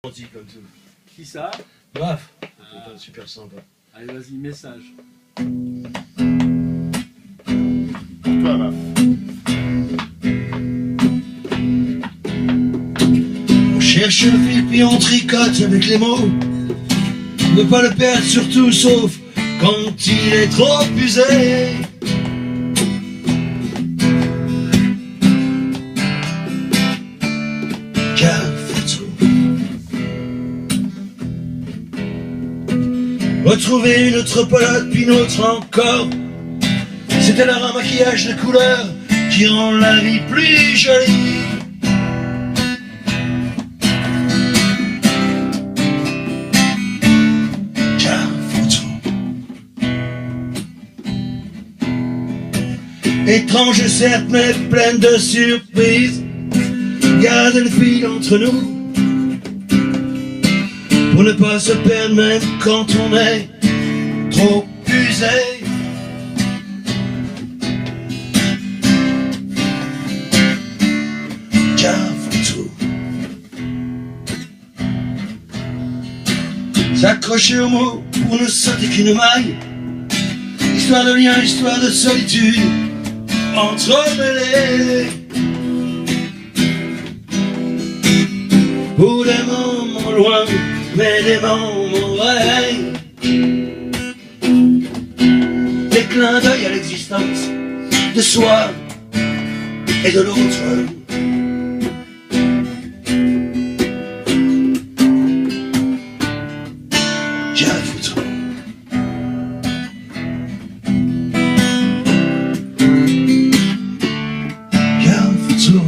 Gentil comme tout. Qui ça? Bref, Ah. super sympa. Allez, vas-y, message. Pour toi, Raph. On cherche le fil puis on tricote avec les mots. Ne pas le perdre surtout sauf quand il est trop usé. Car photo. Retrouver notre pelote puis notre encore. C'est alors un maquillage de couleur qui rend la vie plus jolie. Car photo. Étrange certes mais pleine de surprises. Garde le fil entre nous pour ne pas se perdre même quand on est trop usé. Car photo. S'accrocher aux mots pour ne sauter qu'une maille. Histoire de lien, histoire de solitude entremêlée. Pour des moments loin, mais des moments vrais. Des clins d'œil à l'existence de soi et de l'autre. Car photo. Car photo.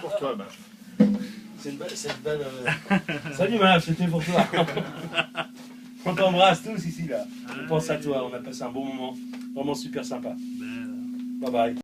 Pour toi, Raph. C'est une belle. Salut Maf, c'était pour toi. On t'embrasse tous ici là. On pense à toi, on a passé un bon moment. Vraiment super sympa. Bye bye.